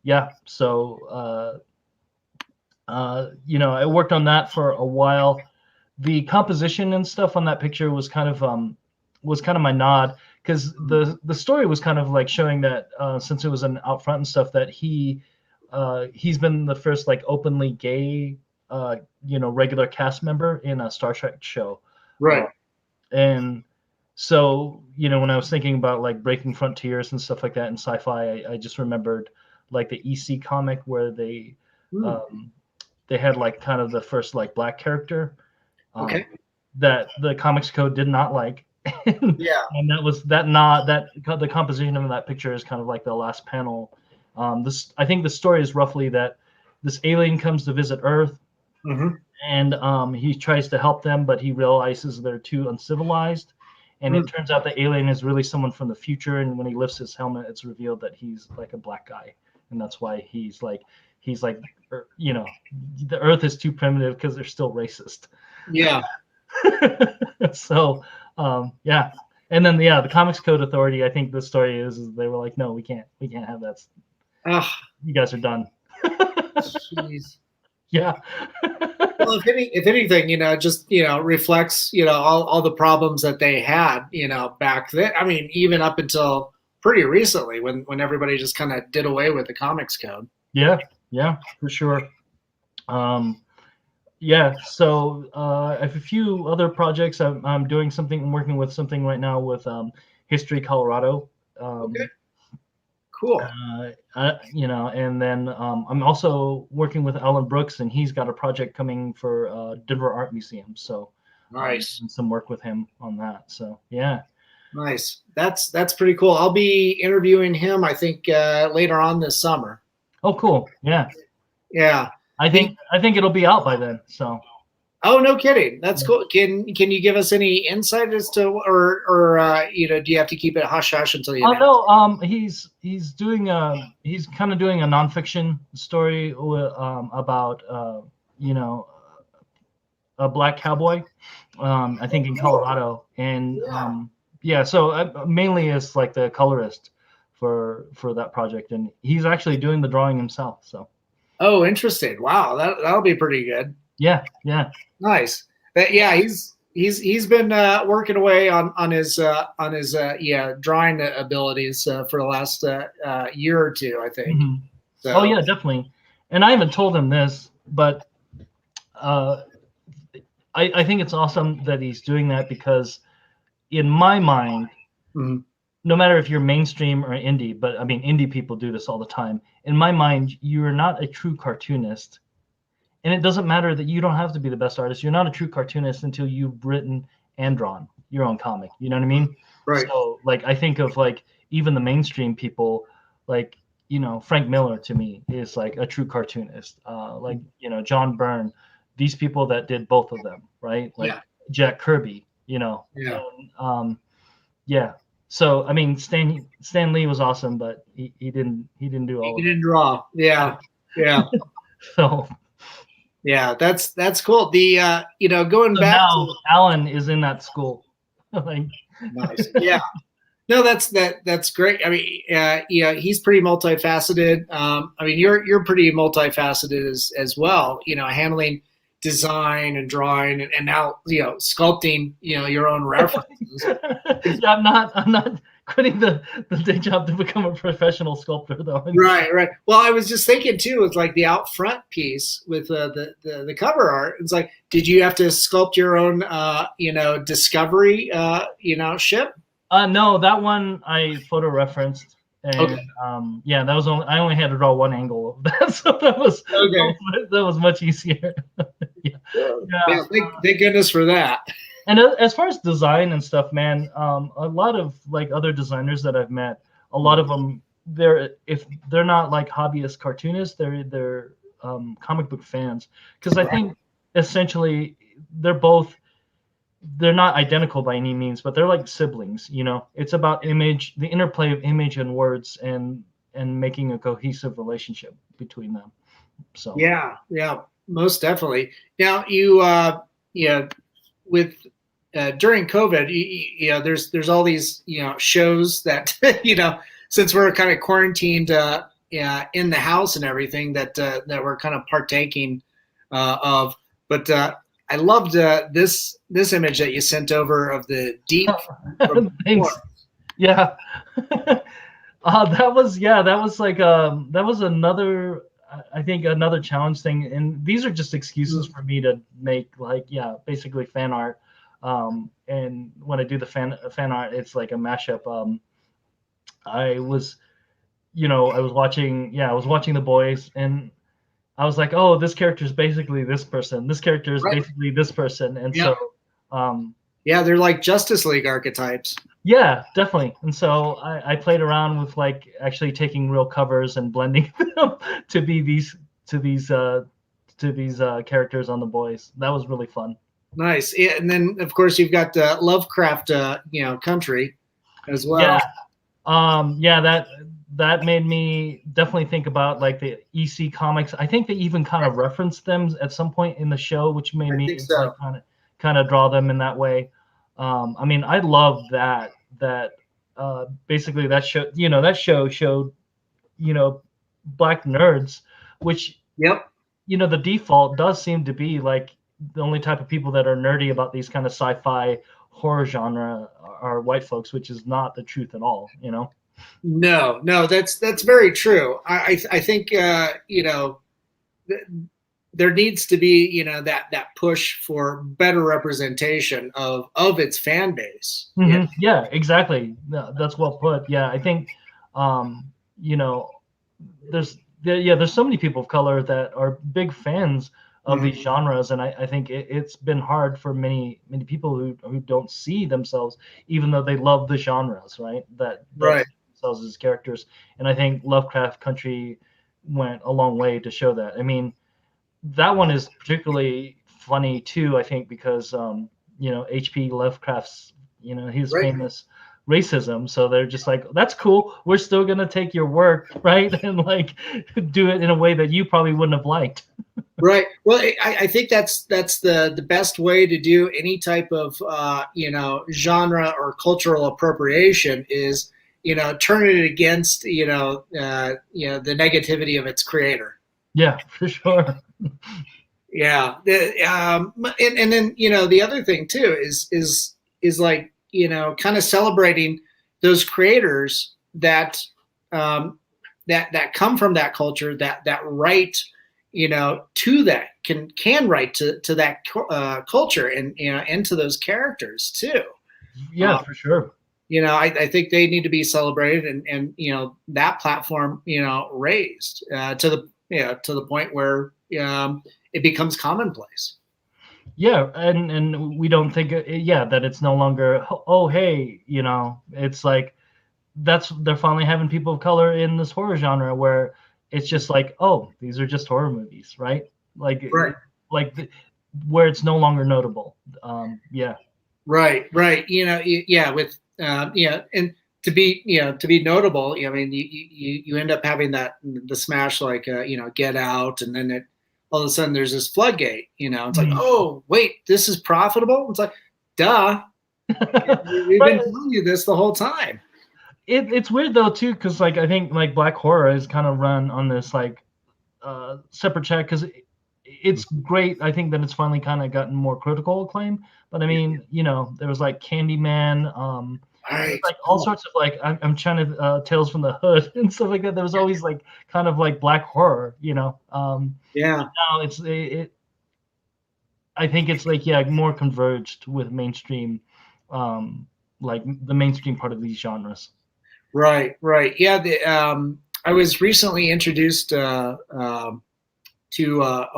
Yeah. So I worked on that for a while. The composition and stuff on that picture was kind of my nod, because the story was kind of like showing that since it was an Out Front and stuff, that he's been the first like openly gay regular cast member in a Star Trek show. Right. And so when I was thinking about like breaking frontiers and stuff like that in sci-fi, I just remembered like the EC comic where they had like kind of the first like black character that the Comics Code did not like. Yeah. And the composition of that picture is kind of like the last panel. I think the story is roughly that this alien comes to visit Earth, and he tries to help them, but he realizes they're too uncivilized. And it turns out the alien is really someone from the future. And when he lifts his helmet, it's revealed that he's like a black guy. And that's why he's like, the Earth is too primitive because they're still racist. Yeah. So, yeah. And then, the Comics Code Authority, I think the story is they were like, no, we can't have that. You guys are done. Jeez. Yeah. Well, if anything, just reflects all the problems that they had back then. I mean, even up until pretty recently, when everybody just kind of did away with the Comics Code. Yeah, for sure. So I have a few other projects. I'm doing something. I'm working with something right now with History Colorado. Okay. Cool. And then I'm also working with Alan Brooks, and he's got a project coming for Denver Art Museum. So nice. Some work with him on that. So yeah. Nice. That's pretty cool. I'll be interviewing him, I think, later on this summer. Oh, cool. Yeah. Yeah. I think it'll be out by then. So. Oh, no kidding. That's cool. Can you give us any insight as to, or do you have to keep it hush hush until you? No. He's kind of doing a nonfiction story about a black cowboy, I think in Colorado, and so mainly as like the colorist for that project, and he's actually doing the drawing himself. So. Oh, interesting. Wow, that'll be pretty good. Yeah. Nice. He's been working away on his drawing abilities for the last year or two, I think. Mm-hmm. So. Oh yeah, definitely. and I haven't told him this, but uh, I think it's awesome that he's doing that because in my mind, Mhm. no matter if you're mainstream or indie, but I mean, indie people do this all the time. In my mind, you are not a true cartoonist. And it doesn't matter that you don't have to be the best artist. You're not a true cartoonist until you've written and drawn your own comic. You know what I mean? Right. So, like, I think of like even the mainstream people, like, Frank Miller to me is like a true cartoonist. Like, John Byrne, these people that did both of them, right? Like Yeah. Jack Kirby, Yeah. and yeah. So I mean, Stan Lee was awesome, but he didn't do all You of it. didn't draw. Yeah. Yeah. So Yeah. That's cool. The going so back now to Alan is in that school. Like, nice. Yeah. No, that's great. I mean, yeah, he's pretty multifaceted. I mean, you're pretty multifaceted as well. Handling design and drawing, and now sculpting. Your own references. yeah, I'm not quitting the day job to become a professional sculptor though. Right, right. Well, I was just thinking too, with like the out front piece with the cover art. It's like, did you have to sculpt your own, Discovery, ship? No, that one I photo referenced, and Okay. yeah, that was I only had to draw one angle of that, so Okay. that was much easier. yeah. Yeah. Thank goodness for that. And as far as design and stuff, man, a lot of like other designers that I've met, a lot of them, if they're not like hobbyist cartoonists, they're comic book fans, because I think essentially they're not identical by any means, but they're like siblings. It's about image, the interplay of image and words, and making a cohesive relationship between them. So Yeah, yeah, most definitely. Now yeah, with during COVID, there's all these shows that since we're kind of quarantined yeah, in the house and everything that we're kind of partaking of. But I loved this image that you sent over of the deep. thanks. Yeah. that was like that was another, I think, another challenge thing, and these are just excuses for me to make like, yeah, basically fan art. And when I do the fan art, it's like a mashup. I was I was watching The Boys, and I was like, oh, this character is basically this person, this character is Right. basically this person, and Yeah. so Yeah, they're like Justice League archetypes. yeah, definitely. And so I played around with like actually taking real covers and blending them to be these characters on The Boys. That was really fun. Nice. Yeah, and then of course you've got Lovecraft, country as well. Yeah. Yeah, that made me definitely think about like the EC comics. I think they even kind of referenced them at some point in the show, which made I me think so. like kind of draw them in that way. I mean, I love that basically that show showed black nerds, which Yep. the default does seem to be like the only type of people that are nerdy about these kind of sci-fi horror genre are white folks, which is not the truth at all. No, that's very true. I think there needs to be that push for better representation of its fan base. Mm-hmm. Yeah, exactly. That's well put. Yeah, I think you know there's so many people of color that are big fans of these genres, and I think it's been hard for many people who don't see themselves, even though they love the genres, right? That Right. see themselves as characters, and I think Lovecraft Country went a long way to show that. I mean, that one is particularly funny too, I think, because H.P. Lovecraft's his Right. famous racism, so they're just like, that's cool, we're still gonna take your work, right, and like do it in a way that you probably wouldn't have liked. Right. Well, I think that's the best way to do any type of genre or cultural appropriation is turn it against the negativity of its creator. Yeah, for sure. Yeah. And then the other thing too is like kind of celebrating those creators that that come from that culture that write to that can write to that culture and into those characters too. Yeah, for sure. I think they need to be celebrated and that platform raised to the point where it becomes commonplace. Yeah, and we don't think that it's no longer, oh hey, it's like they're finally having people of color in this horror genre where it's just like, oh, these are just horror movies, right? Like Right. Where it's no longer notable. Yeah. Right. Yeah. With and to be notable, I mean, you end up having the smash like Get Out, and then all of a sudden there's this floodgate. It's like, oh wait, this is profitable. It's like, duh. We've been telling you this the whole time. It's weird though too, because like I think like black horror is kind of run on this like separate track, because it's great. I think that it's finally kind of gotten more critical acclaim. But I mean, there was like Candyman, right. like all sorts of like I'm trying to Tales from the Hood and stuff like that. There was always like kind of like black horror, Yeah. Now I think it's like more converged with mainstream, like the mainstream part of these genres. Right. Yeah. I was recently introduced to a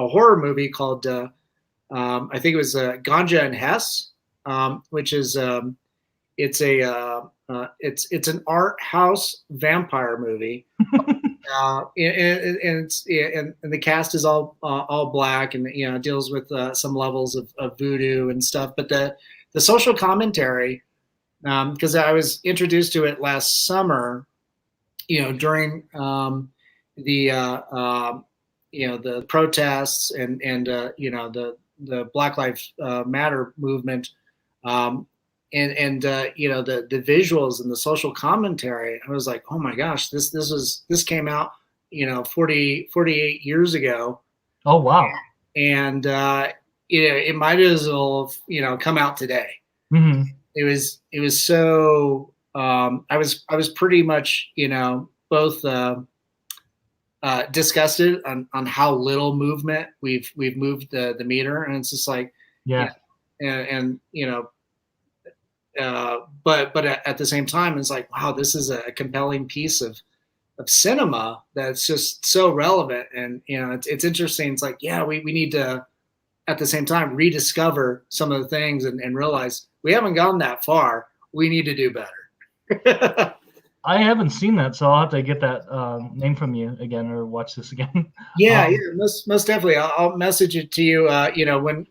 horror movie called I think it was Ganja and Hess, which is it's an art house vampire movie. And the cast is all black, and deals with some levels of voodoo and stuff. But the social commentary, because I was introduced to it last summer, during the protests and the Black Lives Matter movement, and the visuals and the social commentary. I was like, oh my gosh, this came out 48 years ago. Oh wow. And it might as well have come out today. Mm-hmm. It was so I was pretty much both disgusted on how little movement we've moved the meter, and it's just like and but at the same time it's like, wow, this is a compelling piece of cinema that's just so relevant. And it's interesting. It's like, we need to at the same time rediscover some of the things and realize we haven't gone that far. We need to do better. I haven't seen that, so I'll have to get that name from you again or watch this again. Yeah, most definitely. I'll message it to you,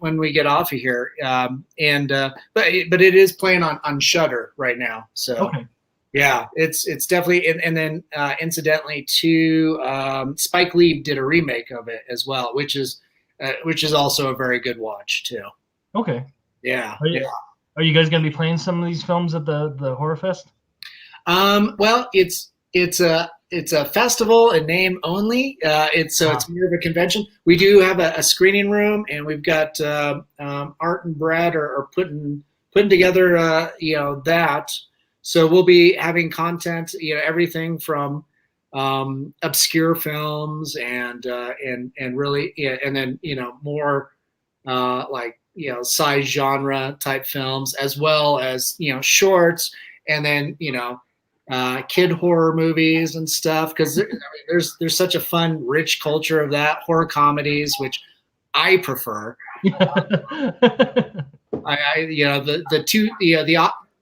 when we get off of here. But it is playing on Shudder right now. So okay. Yeah, it's definitely, and then incidentally too, Spike Lee did a remake of it as well, which is also a very good watch too. Okay. Yeah. Are you guys going to be playing some of these films at the Horror Fest? Well, it's a festival in name only. It's more of a convention. We do have a screening room, and we've got Art and Brad are putting together that. So we'll be having content, everything from obscure films and really, and then more like size genre type films, as well as shorts, and then kid horror movies and stuff, because there's such a fun, rich culture of that. Horror comedies, which I prefer. The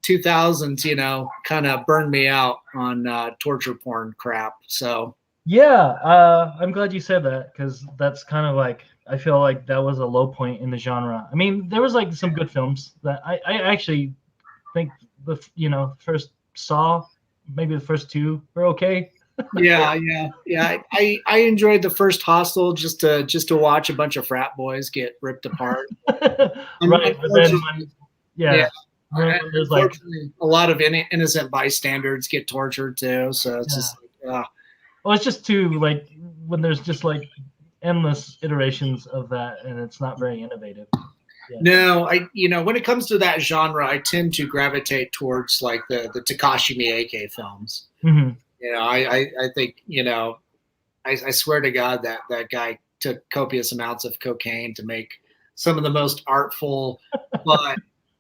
2000s, kind of burned me out on torture porn crap. So I'm glad you said that, because that's kind of like, I feel like that was a low point in the genre. I mean, there was like some good films that I actually think first Saw, maybe the first two were okay. yeah. I enjoyed the first Hostel just to watch a bunch of frat boys get ripped apart. Right, but then there's like a lot of innocent bystanders get tortured too. So it's just like, well, it's just too like when there's just like endless iterations of that, and it's not very innovative. Yeah. No, when it comes to that genre, I tend to gravitate towards like the Takashi Miike films. Mm-hmm. I think I swear to God that guy took copious amounts of cocaine to make some of the most artful, but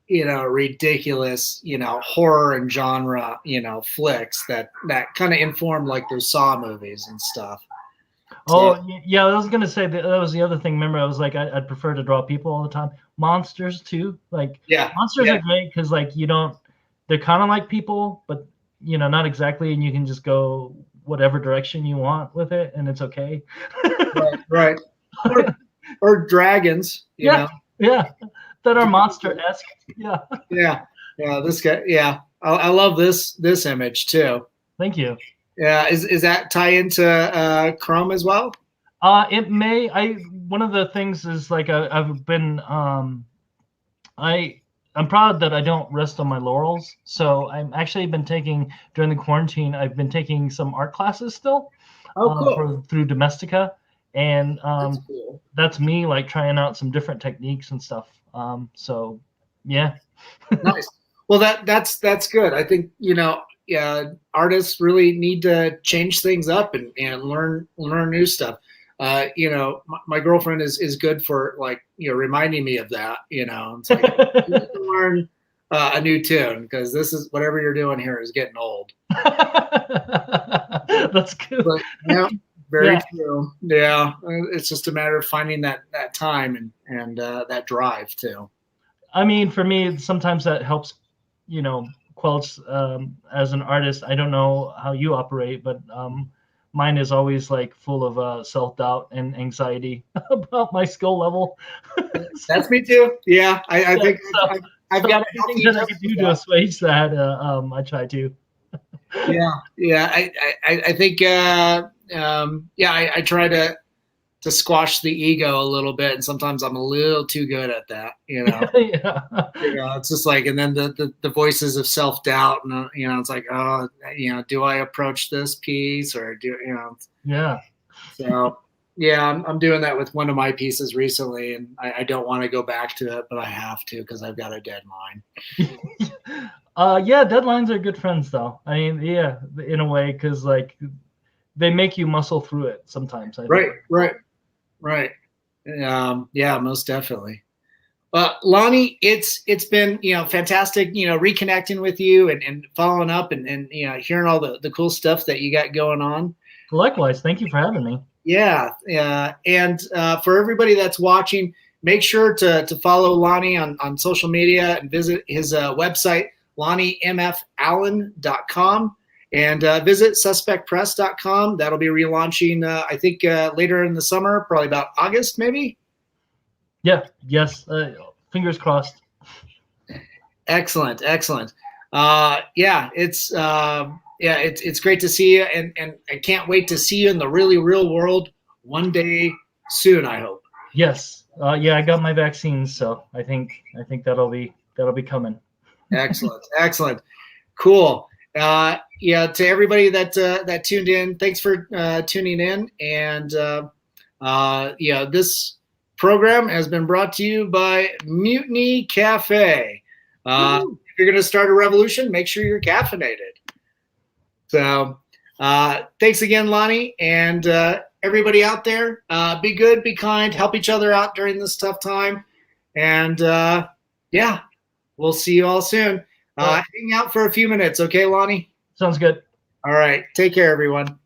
ridiculous, horror and genre, flicks that kind of informed like those Saw movies and stuff. Oh, yeah, I was gonna say that was the other thing. Remember, I was like, I'd prefer to draw people all the time. Monsters too, like monsters are great because like they're kind of like people, but not exactly, and you can just go whatever direction you want with it, and it's okay. Right. Or dragons, you know. Yeah, that are monster-esque. Yeah. This guy. Yeah, I love this image too. Thank you. Yeah, is that tie into Chrome as well? It may. One of the things is like I've been I'm proud that I don't rest on my laurels. So I'm actually been taking during the quarantine. I've been taking some art classes still. Cool. Through Domestika, and That's cool. That's me like trying out some different techniques and stuff. So yeah. Nice. Well, that's good. I think artists really need to change things up and learn new stuff. My girlfriend is good for like reminding me of that. It's like you need to learn a new tune because this is whatever you're doing here is getting old. That's good. But, very true. Yeah, it's just a matter of finding that time and that drive too. I mean, for me, sometimes that helps. Quelch as an artist. I don't know how you operate, but mine is always like full of self-doubt and anxiety about my skill level. That's me too. Yeah, I think I've got anything that I can do to assuage that. I try to. Yeah. I think I try to squash the ego a little bit, and sometimes I'm a little too good at that. It's just like, and then the voices of self-doubt, and it's like, oh, do I approach this piece or do Yeah. So I'm doing that with one of my pieces recently, and I don't want to go back to it, but I have to because I've got a deadline. Deadlines are good friends though. I mean, yeah, in a way, because like they make you muscle through it sometimes. I think. Right. Most definitely. Lonnie, it's been fantastic reconnecting with you and following up and hearing all the cool stuff that you got going on. Likewise, thank you for having me. And for everybody that's watching, make sure to follow Lonnie on social media and visit his website, LonnieMFAllen.com. And visit suspectpress.com. That'll be relaunching, I think, later in the summer, probably about August, maybe. Yeah. Yes. Fingers crossed. Excellent. It's great to see you, and I can't wait to see you in the really real world one day soon. I hope. Yes. I got my vaccines, so I think that'll be coming. Excellent. Cool. To everybody that tuned in, thanks for tuning in. And this program has been brought to you by Mutiny Cafe. If you're going to start a revolution, make sure you're caffeinated. So thanks again, Lonnie, and everybody out there. Be good, be kind, help each other out during this tough time. And we'll see you all soon. Hang out for a few minutes, okay, Lonnie? Sounds good. All right. Take care, everyone.